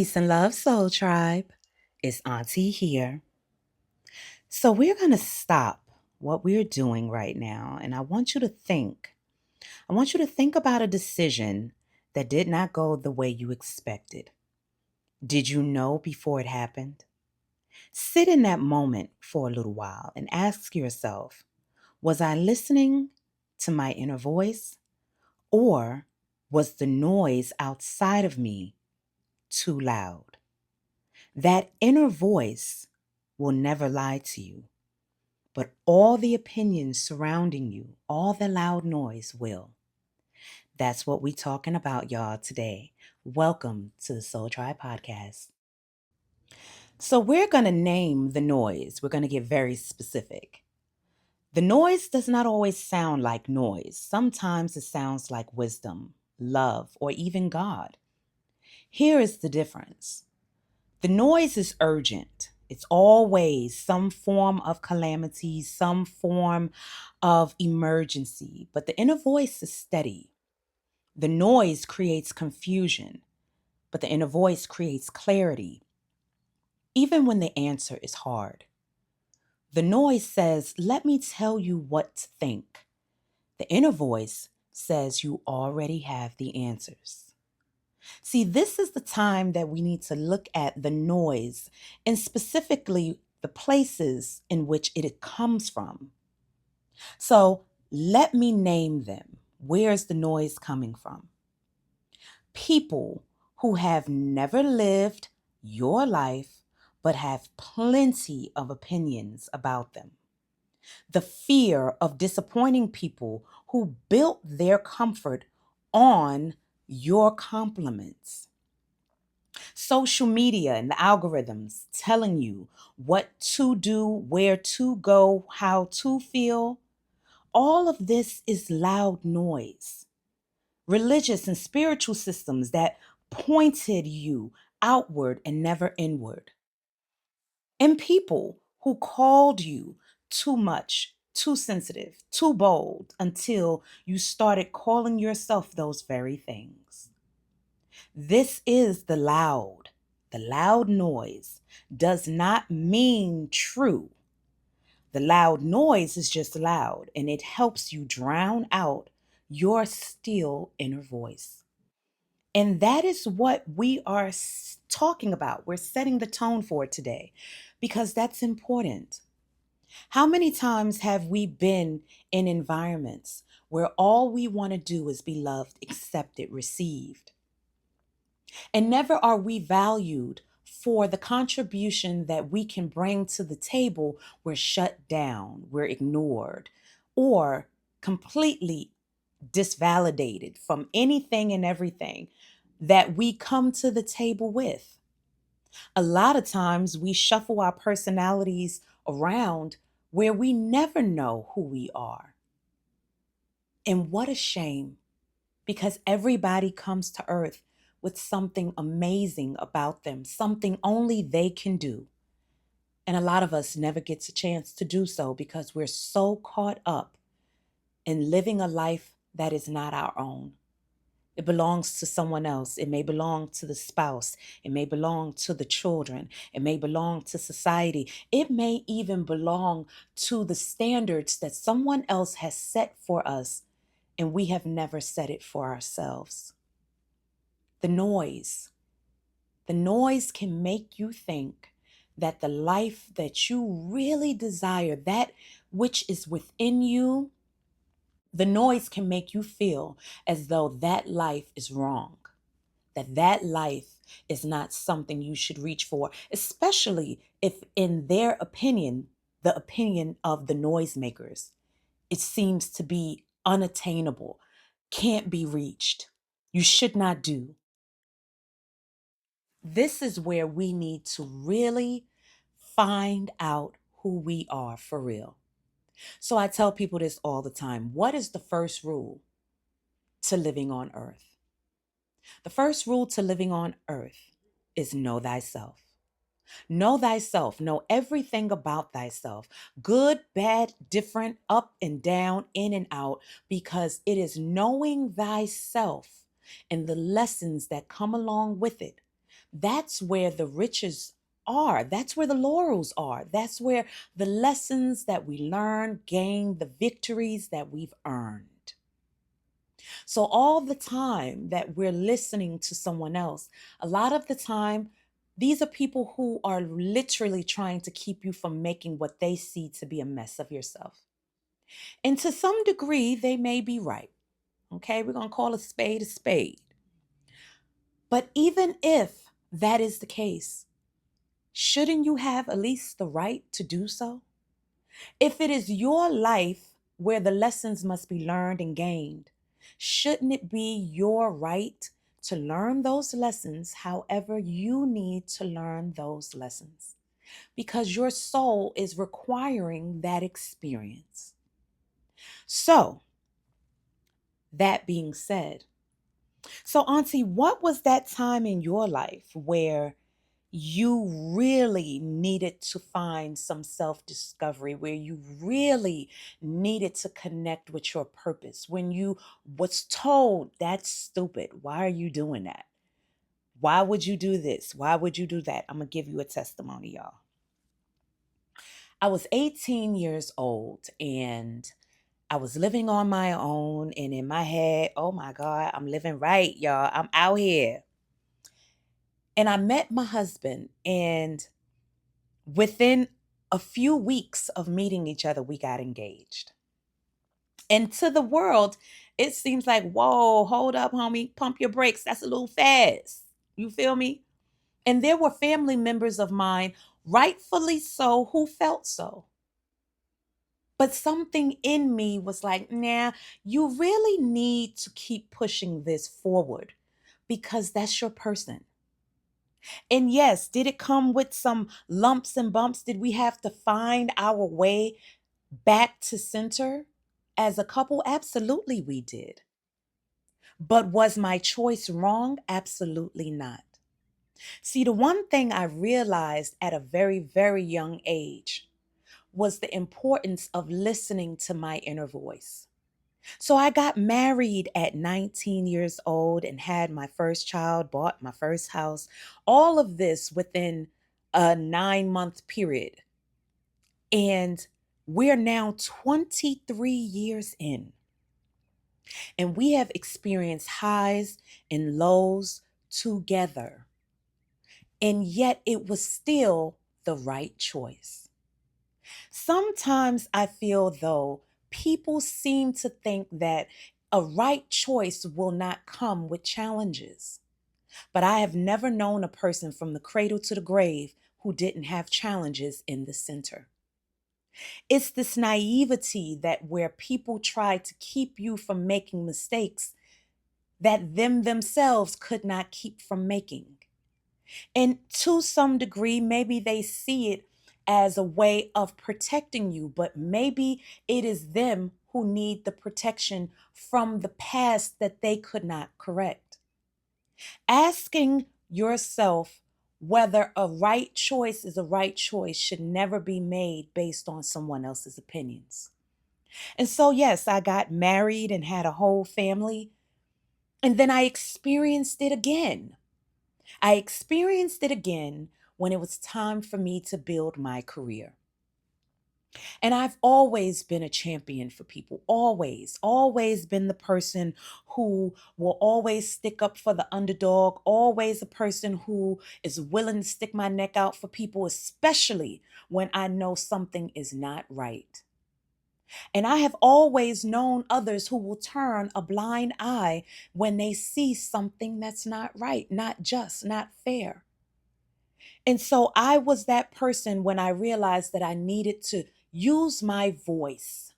Peace and love, Soul Tribe. It's Auntie here. So, we're going to stop what we're doing right now, and I want you to think. I want you to think about a decision that did not go the way you expected. Did you know before it happened? Sit in that moment for a little while and ask yourself, was I listening to my inner voice, or was the noise outside of me too loud? That inner voice will never lie to you, but all the opinions surrounding you, all the loud noise will. That's what we're talking about, y'all, today. Welcome to the Soul Tribe Podcast. So, we're going to name the noise. We're going to get very specific. The noise does not always sound like noise. Sometimes it sounds like wisdom, love, or even God. Here is the difference. The noise is urgent. It's always some form of calamity, some form of emergency, but the inner voice is steady. The noise creates confusion, but the inner voice creates clarity, even when the answer is hard. The noise says, let me tell you what to think. The inner voice says you already have the answers. See, this is the time that we need to look at the noise and specifically the places in which it comes from. So let me name them. Where's the noise coming from? People who have never lived your life but have plenty of opinions about them. The fear of disappointing people who built their comfort on your compliments. Social media and the algorithms telling you what to do, where to go, how to feel. All of this is loud noise. Religious and spiritual systems that pointed you outward and never inward. And people who called you too much, too sensitive, too bold until you started calling yourself those very things. This is the loud. The loud noise does not mean true. The loud noise is just loud and it helps you drown out your still inner voice. And that is what we are talking about. We're setting the tone for it today because that's important. How many times have we been in environments where all we want to do is be loved, accepted, received? And never are we valued for the contribution that we can bring to the table. We're shut down, we're ignored, or completely disvalidated from anything and everything that we come to the table with. A lot of times we shuffle our personalities around where we never know who we are. And what a shame, because everybody comes to earth with something amazing about them, something only they can do. And a lot of us never gets a chance to do so because we're so caught up in living a life that is not our own. It belongs to someone else. It may belong to the spouse. It may belong to the children. It may belong to society. It may even belong to the standards that someone else has set for us, and we have never set it for ourselves. The noise. The noise can make you think that the life that you really desire, that which is within you, the noise can make you feel as though that life is wrong, that life is not something you should reach for, especially if, in their opinion, the opinion of the noisemakers, it seems to be unattainable, can't be reached, you should not do. This is where we need to really find out who we are for real. So I tell people this all the time. What is the first rule to living on earth? The first rule to living on earth is know thyself. Know thyself. Know everything about thyself. Good, bad, different, up and down, in and out, because it is knowing thyself and the lessons that come along with it That's where the riches are. That's where the laurels are. That's where the lessons that we learn, gain, the victories that we've earned. So, all the time that we're listening to someone else, a lot of the time, these are people who are literally trying to keep you from making what they see to be a mess of yourself. And to some degree, they may be right. Okay, we're going to call a spade a spade. But even if that is the case, shouldn't you have at least the right to do so? If it is your life where the lessons must be learned and gained, shouldn't it be your right to learn those lessons however you need to learn those lessons? Because your soul is requiring that experience. So, that being said, so Auntie, what was that time in your life where you really needed to find some self discovery, where you really needed to connect with your purpose, when you was told that's stupid, why are you doing that, why would you do this, why would you do that? I'm gonna give you a testimony, y'all. I was 18 years old and I was living on my own, and in my head, oh my God, I'm living right, y'all, I'm out here. And I met my husband, and within a few weeks of meeting each other, we got engaged. And to the world, it seems like, whoa, hold up, homie, pump your brakes. That's a little fast. You feel me? And there were family members of mine, rightfully so, who felt so. But something in me was like, nah, you really need to keep pushing this forward because that's your person. And yes, did it come with some lumps and bumps? Did we have to find our way back to center as a couple? Absolutely, we did. But was my choice wrong? Absolutely not. See, the one thing I realized at a very, very young age was the importance of listening to my inner voice. So I got married at 19 years old and had my first child, bought my first house, all of this within a 9-month period. And we're now 23 years in, and we have experienced highs and lows together. And yet it was still the right choice. Sometimes I feel, though, people seem to think that a right choice will not come with challenges. But I have never known a person from the cradle to the grave who didn't have challenges in the center. It's this naivety that where people try to keep you from making mistakes that them themselves could not keep from making. And to some degree, maybe they see it as a way of protecting you, but maybe it is them who need the protection from the past that they could not correct. Asking yourself whether a right choice is a right choice should never be made based on someone else's opinions. And so, yes, I got married and had a whole family. And then I experienced it again. I experienced it again when it was time for me to build my career. And I've always been a champion for people, always been the person who will always stick up for the underdog, always a person who is willing to stick my neck out for people, especially when I know something is not right. And I have always known others who will turn a blind eye when they see something that's not right, not just, not fair. And so I was that person when I realized that I needed to use my voice.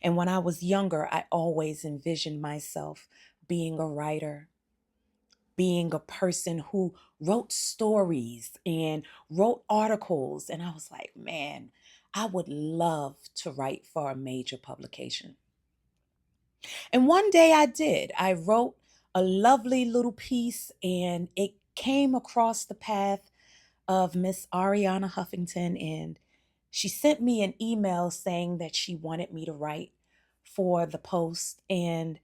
And when I was younger, I always envisioned myself being a writer, being a person who wrote stories and wrote articles. And I was like, man, I would love to write for a major publication. And one day I did. I wrote a lovely little piece, and it came across the path of Miss Ariana Huffington, and she sent me an email saying that she wanted me to write for the Post. And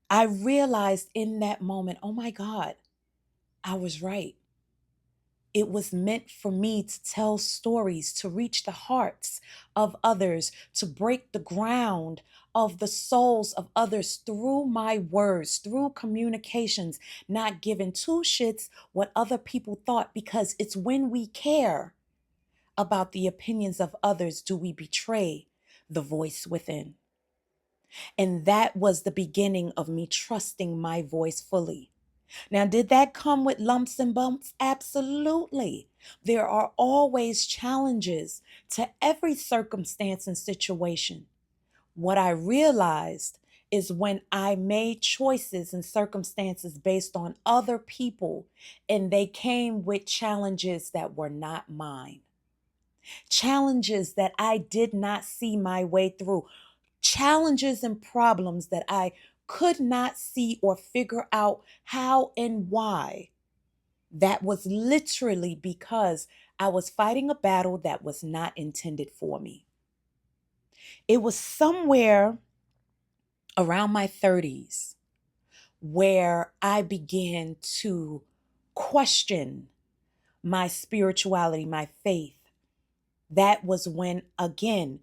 I realized in that moment, oh my God, I was right. It was meant for me to tell stories, to reach the hearts of others, to break the ground of the souls of others through my words, through communications, not giving two shits what other people thought, because it's when we care about the opinions of others do we betray the voice within. And that was the beginning of me trusting my voice fully. Now, did that come with lumps and bumps? Absolutely. There are always challenges to every circumstance and situation. What I realized is when I made choices and circumstances based on other people, and they came with challenges that were not mine, challenges that I did not see my way through, challenges and problems that I could not see or figure out how and why. That was literally because I was fighting a battle that was not intended for me. It was somewhere around my 30s where I began to question my spirituality, my faith. That was when, again,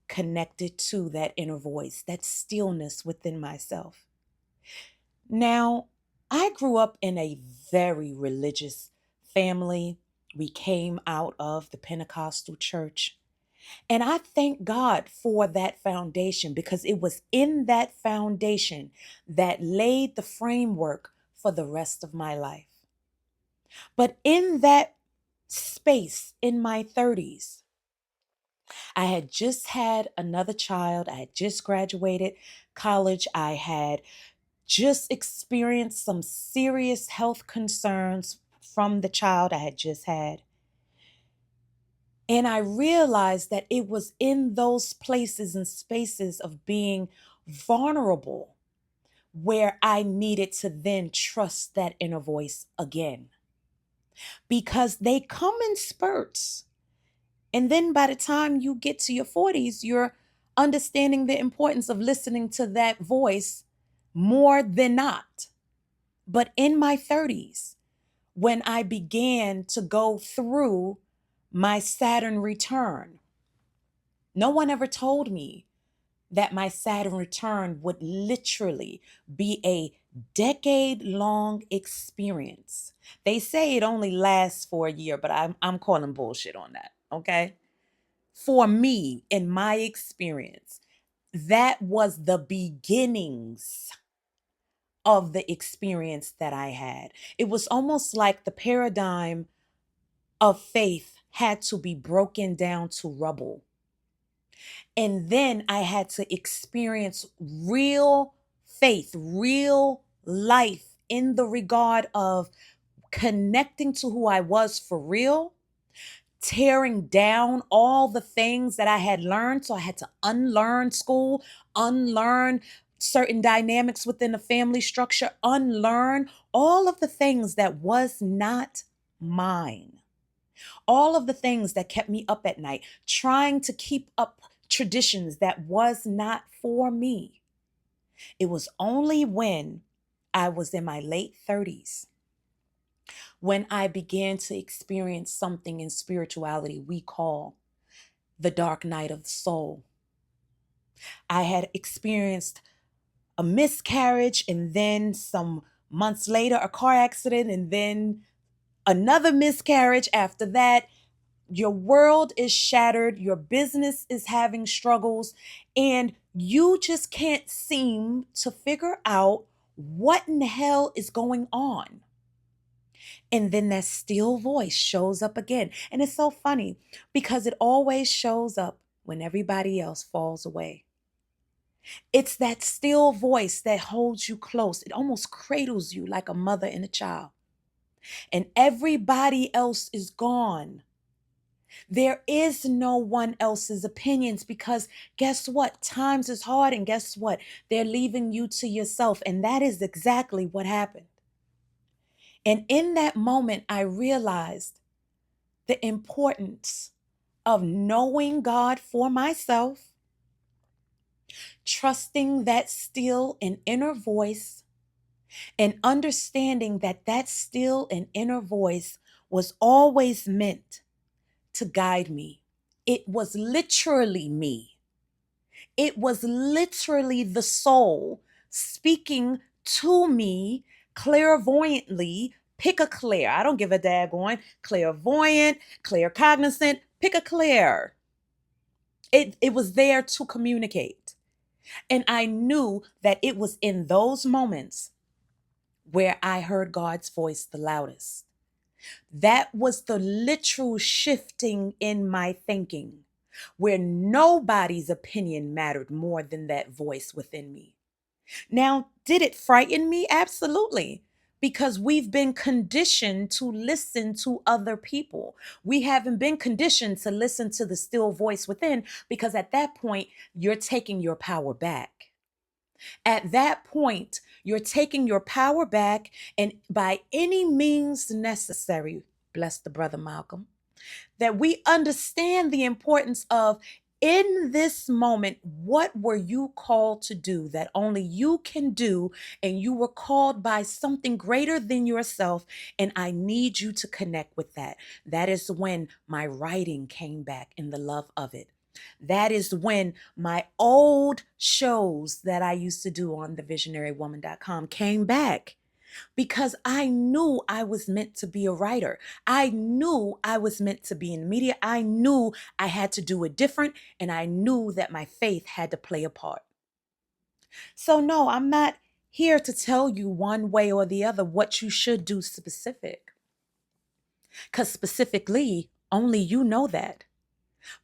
connected to that inner voice, that stillness within myself. Now, I grew up in a very religious family. We came out of the Pentecostal church. And I thank God for that foundation, because it was in that foundation that laid the framework for the rest of my life. But in that space in my 30s, I had just had another child. I had just graduated college. I had just experienced some serious health concerns from the child I had just had. And I realized that it was in those places and spaces of being vulnerable where I needed to then trust that inner voice again, because they come in spurts. And then by the time you get to your 40s, you're understanding the importance of listening to that voice more than not. But in my 30s, when I began to go through my Saturn return, no one ever told me that my Saturn return would literally be a decade-long experience. They say it only lasts for a year, but I'm calling bullshit on that, okay? For me, in my experience, that was the beginnings of the experience that I had. It was almost like the paradigm of faith had to be broken down to rubble. And then I had to experience real faith, real life, in the regard of connecting to who I was for real, tearing down all the things that I had learned. So I had to unlearn school, unlearn certain dynamics within the family structure, unlearn all of the things that was not mine. All of the things that kept me up at night, trying to keep up traditions that was not for me. It was only when I was in my late 30s when I began to experience something in spirituality we call the dark night of the soul. I had experienced a miscarriage, and then some months later, a car accident, and then another miscarriage after that. Your world is shattered, your business is having struggles, and you just can't seem to figure out what in the hell is going on. And then that still voice shows up again. And it's so funny because it always shows up when everybody else falls away. It's that still voice that holds you close. It almost cradles you like a mother and a child. And everybody else is gone. There is no one else's opinions, because guess what? Times is hard, and guess what? They're leaving you to yourself. And that is exactly what happened. And in that moment, I realized the importance of knowing God for myself, trusting that still and inner voice, and understanding that that still and inner voice was always meant to guide me. It was literally me. It was literally the soul speaking to me clairvoyantly. Pick a clair. I don't give a daggone. Clairvoyant, claircognizant, pick a clair. It was there to communicate. And I knew that it was in those moments where I heard God's voice the loudest. That was the literal shifting in my thinking, where nobody's opinion mattered more than that voice within me. Now, did it frighten me? Absolutely. Because we've been conditioned to listen to other people. We haven't been conditioned to listen to the still voice within, because at that point, you're taking your power back. At that point, you're taking your power back, and by any means necessary, bless the brother Malcolm, that we understand the importance of, in this moment, what were you called to do that only you can do? And you were called by something greater than yourself. And I need you to connect with that. That is when my writing came back in the love of it. That is when my old shows that I used to do on thevisionarywoman.com came back, because I knew I was meant to be a writer. I knew I was meant to be in media. I knew I had to do it different, and I knew that my faith had to play a part. So no, I'm not here to tell you one way or the other what you should do specific, because specifically, only you know that.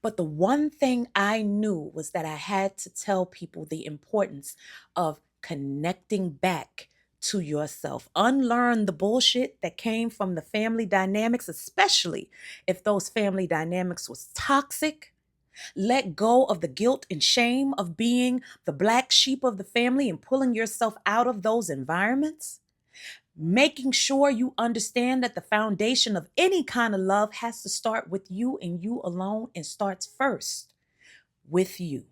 But the one thing I knew was that I had to tell people the importance of connecting back to yourself. Unlearn the bullshit that came from the family dynamics, especially if those family dynamics was toxic. Let go of the guilt and shame of being the black sheep of the family and pulling yourself out of those environments. Making sure you understand that the foundation of any kind of love has to start with you and you alone, and starts first with you.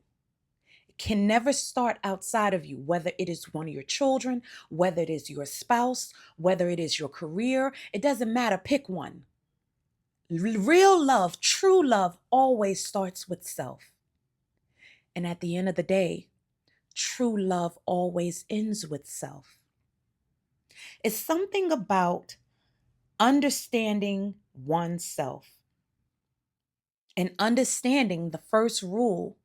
It can never start outside of you, whether it is one of your children, whether it is your spouse, whether it is your career. It doesn't matter. Pick one. Real love, true love, always starts with self. And at the end of the day, true love always ends with self. It's something about understanding oneself and understanding the first rule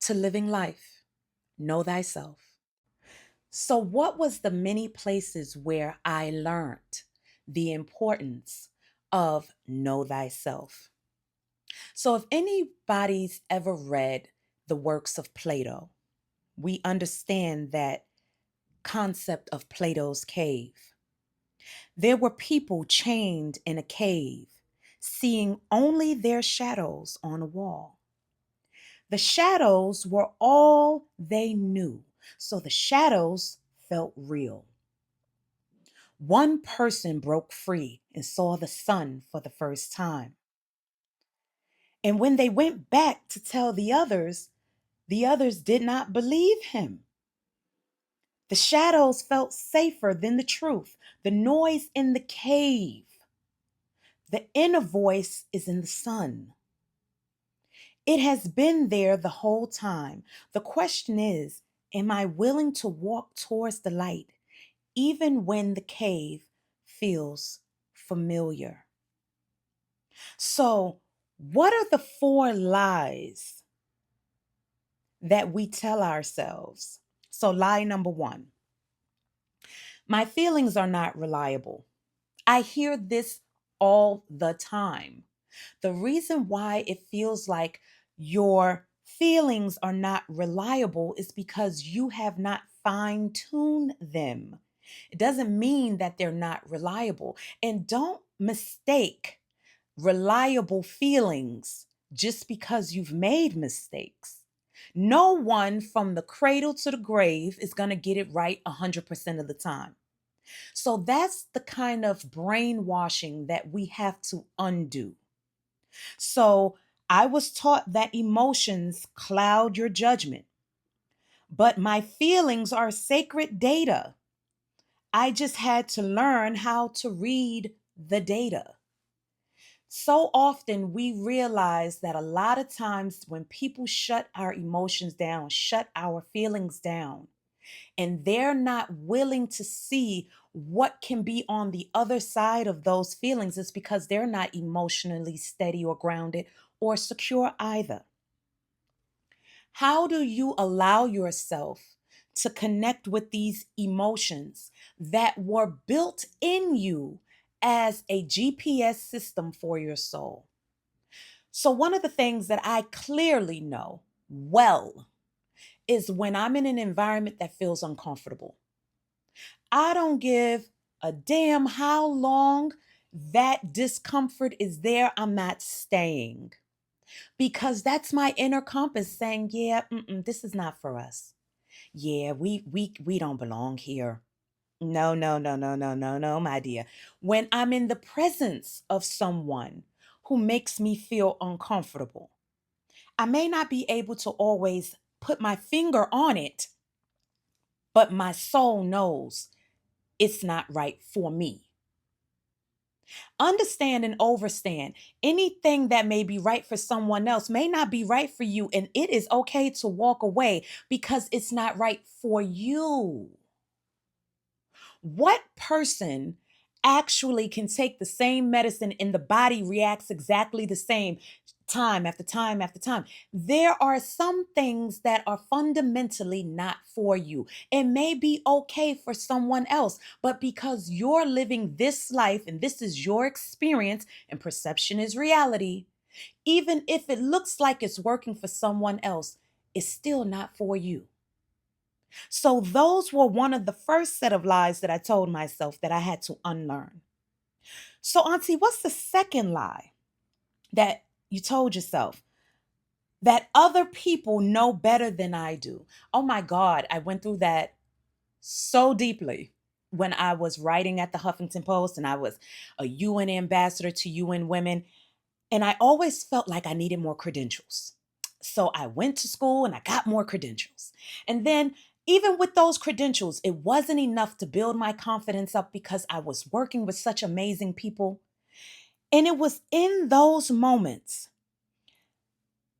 to living life: know thyself. So, what was the many places where I learned the importance of know thyself? So, if anybody's ever read the works of Plato, we understand that concept of Plato's cave. There were people chained in a cave, seeing only their shadows on a wall. The shadows were all they knew, so the shadows felt real. One person broke free and saw the sun for the first time. And when they went back to tell the others did not believe him. The shadows felt safer than the truth, the noise in the cave. The inner voice is in the sun. It has been there the whole time. The question is, am I willing to walk towards the light, even when the cave feels familiar? So, what are the 4 lies that we tell ourselves? So, lie number 1: my feelings are not reliable. I hear this all the time. The reason why it feels like your feelings are not reliable is because you have not fine-tuned them. It doesn't mean that they're not reliable. And don't mistake reliable feelings just because you've made mistakes. No one from the cradle to the grave is going to get it right 100% of the time. So that's the kind of brainwashing that we have to undo. So I was taught that emotions cloud your judgment, but my feelings are sacred data. I just had to learn how to read the data. So often we realize that a lot of times when people shut our emotions down, shut our feelings down, and they're not willing to see what can be on the other side of those feelings, it's because they're not emotionally steady or grounded or secure either. How do you allow yourself to connect with these emotions that were built in you as a GPS system for your soul? So, one of the things that I clearly know well is when I'm in an environment that feels uncomfortable. I don't give a damn how long that discomfort is there, I'm not staying because that's my inner compass saying, yeah, this is not for us. Yeah, we don't belong here. No, no, no, no, no, no, no, my dear. When I'm in the presence of someone who makes me feel uncomfortable, I may not be able to always put my finger on it, but my soul knows it's not right for me. Understand and overstand anything that may be right for someone else may not be right for you, and it is okay to walk away because it's not right for you. What person actually can take the same medicine and the body reacts exactly the same time after time after time? There are some things that are fundamentally not for you. It may be okay for someone else, but because you're living this life and this is your experience and perception is reality, even if it looks like it's working for someone else, it's still not for you. So those were one of the first set of lies that I told myself that I had to unlearn. So, Auntie, what's the second lie that you told yourself? That other people know better than I do. Oh my God, I went through that so deeply when I was writing at the Huffington Post and I was a UN ambassador to UN Women. And I always felt like I needed more credentials. So I went to school and I got more credentials. And then, even with those credentials, it wasn't enough to build my confidence up because I was working with such amazing people. And it was in those moments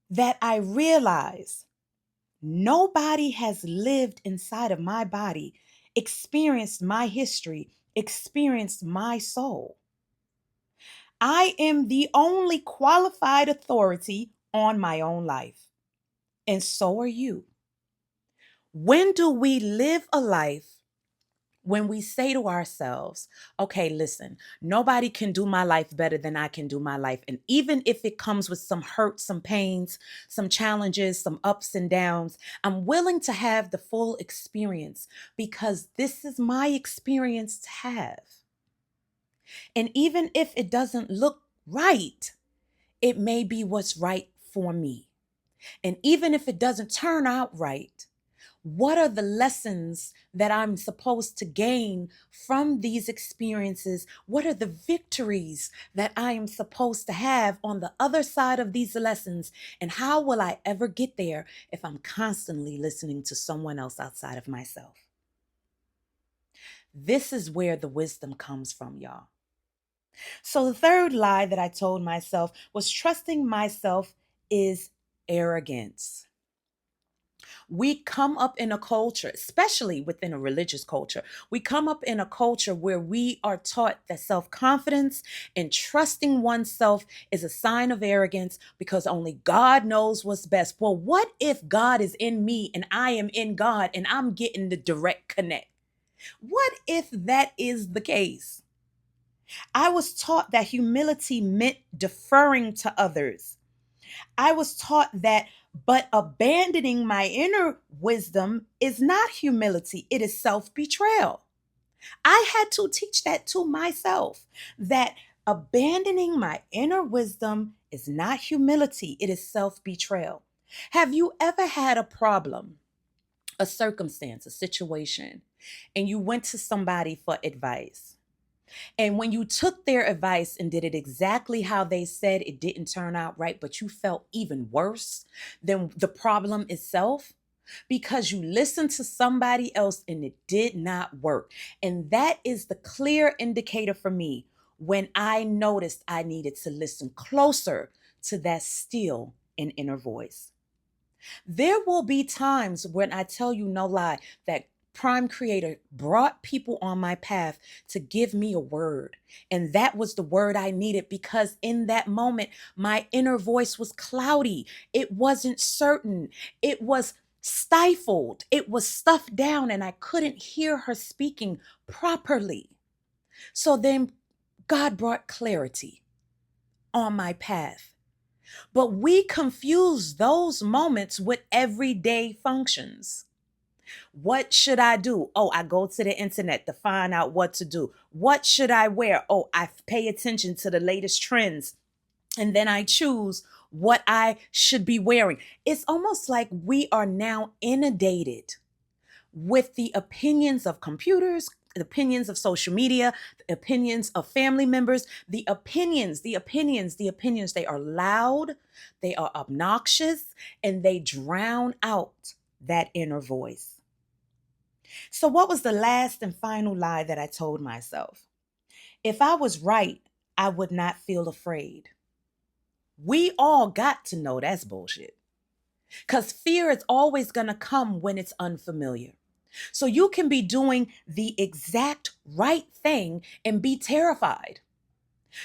that I realized nobody has lived inside of my body, experienced my history, experienced my soul. I am the only qualified authority on my own life, and so are you. When do we live a life when we say to ourselves, okay, listen, nobody can do my life better than I can do my life. And even if it comes with some hurt, some pains, some challenges, some ups and downs, I'm willing to have the full experience because this is my experience to have. And even if it doesn't look right, it may be what's right for me. And even if it doesn't turn out right, what are the lessons that I'm supposed to gain from these experiences? What are the victories that I am supposed to have on the other side of these lessons? And how will I ever get there if I'm constantly listening to someone else outside of myself? This is where the wisdom comes from, y'all. So the third lie that I told myself was trusting myself is arrogance. We come up in a culture, especially within a religious culture, we come up in a culture where we are taught that self confidence and trusting oneself is a sign of arrogance because only God knows what's best. Well, what if God is in me and I am in God and I'm getting the direct connect? What if that is the case? I was taught that humility meant deferring to others. I was taught that, but abandoning my inner wisdom is not humility, it is self betrayal. I had to teach that to myself that abandoning my inner wisdom is not humility, it is self betrayal. Have you ever had a problem, a circumstance, a situation, and you went to somebody for advice? And when you took their advice and did it exactly how they said, it didn't turn out right, but you felt even worse than the problem itself because you listened to somebody else and it did not work. And that is the clear indicator for me. when I noticed I needed to listen closer to that still and inner voice. There will be times when I tell you no lie that Prime Creator brought people on my path to give me a word. And that was the word I needed because in that moment, my inner voice was cloudy. It wasn't certain. It was stifled. It was stuffed down, and I couldn't hear her speaking properly. So then God brought clarity on my path. But we confuse those moments with everyday functions. What should I do? Oh, I go to the internet to find out what to do. What should I wear? Oh, I pay attention to the latest trends and then I choose what I should be wearing. It's almost like we are now inundated with the opinions of computers, the opinions of social media, the opinions of family members, the opinions. They are loud, they are obnoxious, and they drown out that inner voice. So, what was the last and final lie that I told myself? If I was right, I would not feel afraid. We all got to know that's bullshit. Because fear is always going to come when it's unfamiliar. So you can be doing the exact right thing and be terrified.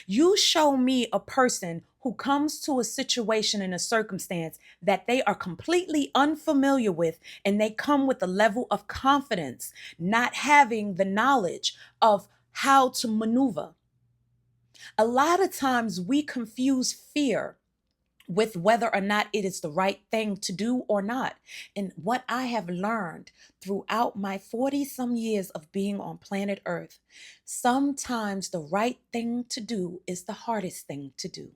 You show me a person who comes to a situation and a circumstance that they are completely unfamiliar with, and they come with a level of confidence, not having the knowledge of how to maneuver. A lot of times we confuse fear with whether or not it is the right thing to do or not. And what I have learned throughout my 40 some years of being on planet Earth, sometimes the right thing to do is the hardest thing to do.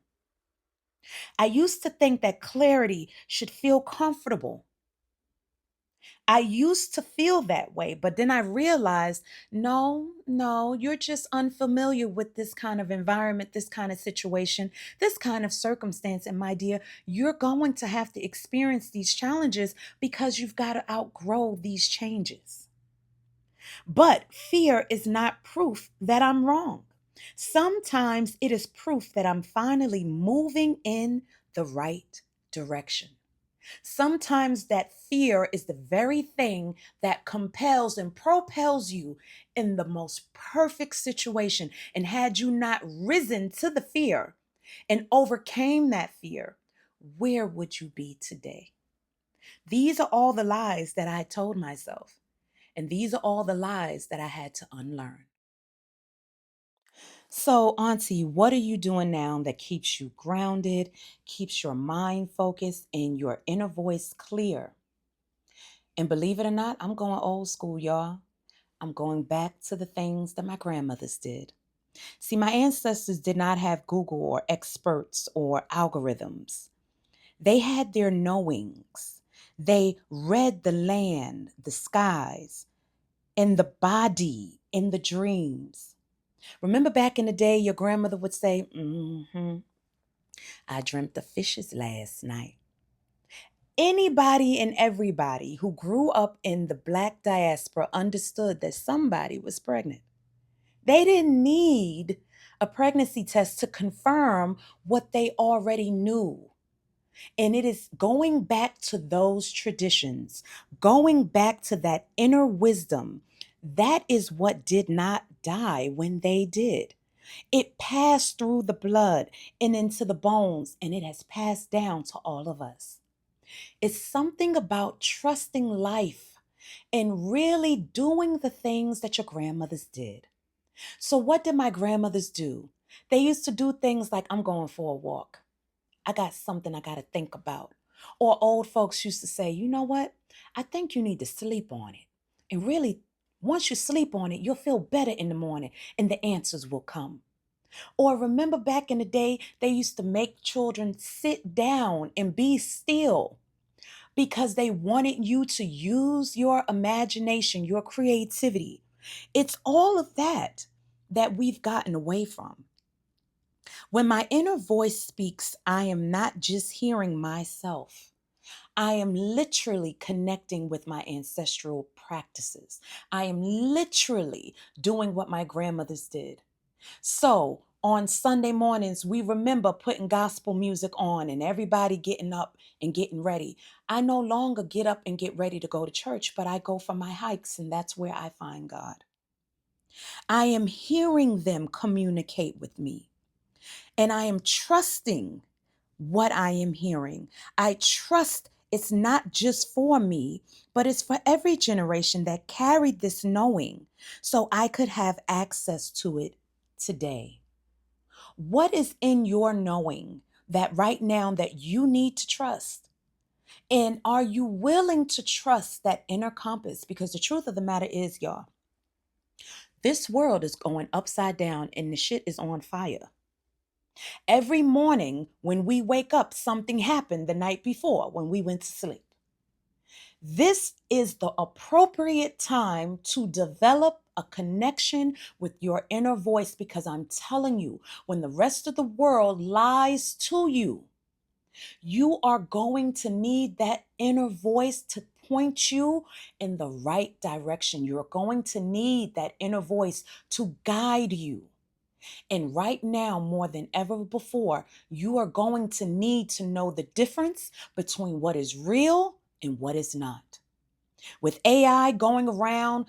I used to think that clarity should feel comfortable. I used to feel that way, but then I realized no, you're just unfamiliar with this kind of environment, this kind of situation, this kind of circumstance. And my dear, you're going to have to experience these challenges because you've got to outgrow these changes. But fear is not proof that I'm wrong. Sometimes it is proof that I'm finally moving in the right direction. Sometimes that fear is the very thing that compels and propels you in the most perfect situation. And had you not risen to the fear and overcame that fear, where would you be today? These are all the lies that I told myself. And these are all the lies that I had to unlearn. So, Auntie, what are you doing now that keeps you grounded, keeps your mind focused, and your inner voice clear? And believe it or not, I'm going old school, y'all. I'm going back to the things that my grandmothers did. See, my ancestors did not have Google or experts or algorithms. They had their knowings. They read the land, the skies, and the body in the dreams. Remember back in the day, your grandmother would say, I dreamt of fishes last night. Anybody and everybody who grew up in the Black diaspora understood that somebody was pregnant. They didn't need a pregnancy test to confirm what they already knew. And it is going back to those traditions, going back to that inner wisdom. That is what did not die when they did. It passed through the blood and into the bones, and it has passed down to all of us. It's something about trusting life and really doing the things that your grandmothers did. So, what did my grandmothers do? They used to do things like, I'm going for a walk. I got something I got to think about. Or old folks used to say, you know what? I think you need to sleep on it. And really, once you sleep on it, you'll feel better in the morning and the answers will come. Or remember back in the day, they used to make children sit down and be still because they wanted you to use your imagination, your creativity. It's all of that that we've gotten away from. When my inner voice speaks, I am not just hearing myself. I am literally connecting with my ancestral practices. I am literally doing what my grandmothers did. So, On Sunday mornings, we remember putting gospel music on and everybody getting up and getting ready. I no longer get up and get ready to go to church, but I go for my hikes, and that's where I find God. I am hearing them communicate with me, and I am trusting what I am hearing. I trust it's not just for me, but it's for every generation that carried this knowing so I could have access to it today. What is in your knowing that right now that you need to trust? And are you willing to trust that inner compass? Because the truth of the matter is, y'all, this world is going upside down and the shit is on fire. Every morning when we wake up, something happened the night before when we went to sleep. This is the appropriate time to develop a connection with your inner voice, because I'm telling you, when the rest of the world lies to you, you are going to need that inner voice to point you in the right direction. You're going to need that inner voice to guide you. And right now, more than ever before, you are going to need to know the difference between what is real and what is not. With AI going around,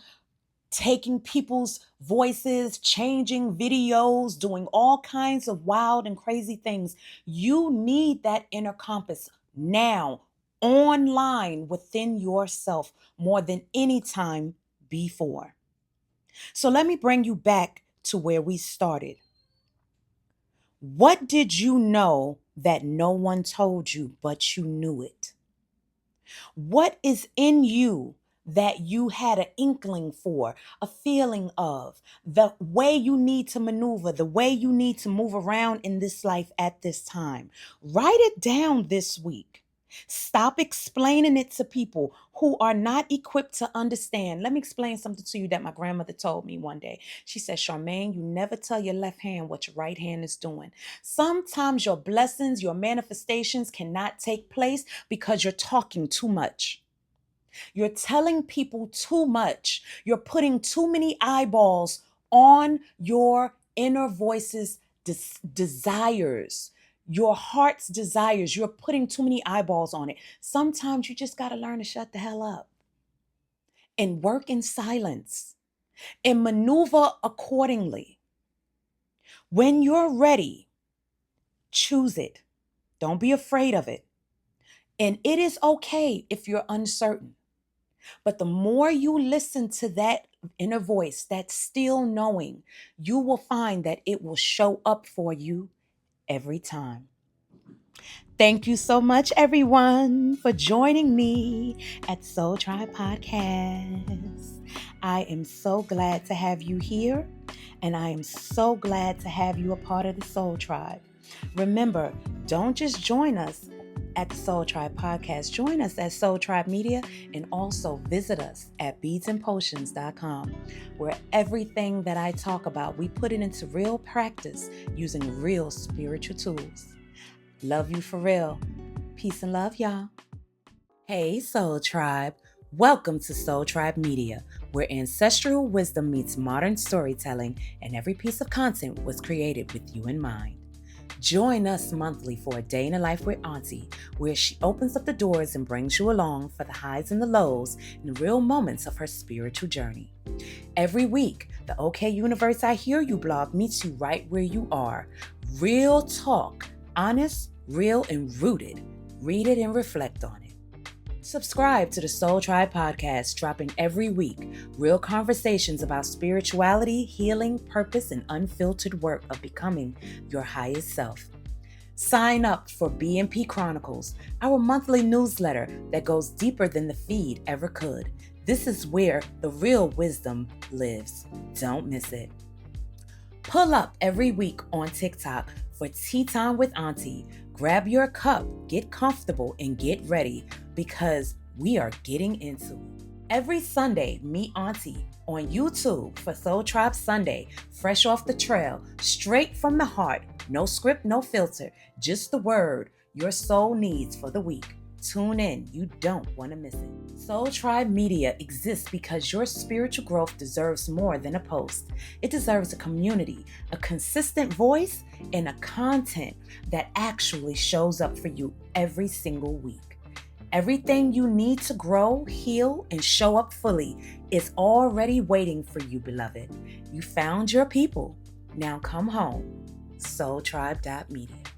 taking people's voices, changing videos, doing all kinds of wild and crazy things, you need that inner compass now, online within yourself, more than any time before. So let me bring you back to where we started. What did you know that no one told you, but you knew it? What is in you that you had an inkling for, a feeling of, the way you need to maneuver, the way you need to move around in this life at this time? Write it down this week. Stop explaining it to people who are not equipped to understand. Let me explain something to you that my grandmother told me one day. She said, Charmaine, you never tell your left hand what your right hand is doing. Sometimes your blessings, your manifestations cannot take place because you're talking too much. You're telling people too much. You're putting too many eyeballs on your inner voice's desires, your heart's desires. You're putting too many eyeballs on it. Sometimes you just got to learn to shut the hell up and work in silence and maneuver accordingly. When you're ready, choose it. Don't be afraid of it. And it is okay if you're uncertain. But the more you listen to that inner voice, that still knowing, you will find that it will show up for you every time. Thank you so much, everyone, for joining me at Soul Tribe Podcast. I am so glad to have you here, and I am so glad to have you a part of the Soul Tribe. Remember, don't just join us at the Soul Tribe Podcast. Join us at Soul Tribe Media, and also visit us at beadsandpotions.com, where everything that I talk about, we put it into real practice using real spiritual tools. Love you for real. Peace and love, y'all. Hey, Soul Tribe. Welcome to Soul Tribe Media, where ancestral wisdom meets modern storytelling, and every piece of content was created with you in mind. Join us monthly for a day in the life with Auntie, where she opens up the doors and brings you along for the highs and the lows and the real moments of her spiritual journey. Every week, the OK Universe I Hear You blog meets you right where you are. Real talk, honest, real, and rooted. Read it and reflect on it. Subscribe to the Soul Tribe Podcast, dropping every week real conversations about spirituality, healing, purpose, and unfiltered work of becoming your highest self. Sign up for B&P Chronicles, our monthly newsletter that goes deeper than the feed ever could. This is where the real wisdom lives. Don't miss it. Pull up every week on TikTok for Tea Time with Auntie. Grab your cup, get comfortable, and get ready, because we are getting into it. Every Sunday, meet Auntie on YouTube for Soul Tribe Sunday, fresh off the trail, straight from the heart, no script, no filter, just the word your soul needs for the week. Tune in. You don't want to miss it. Soul Tribe Media exists because your spiritual growth deserves more than a post. It deserves a community, a consistent voice, and a content that actually shows up for you every single week. Everything you need to grow, heal, and show up fully is already waiting for you, beloved. You found your people. Now come home. soultribe.media.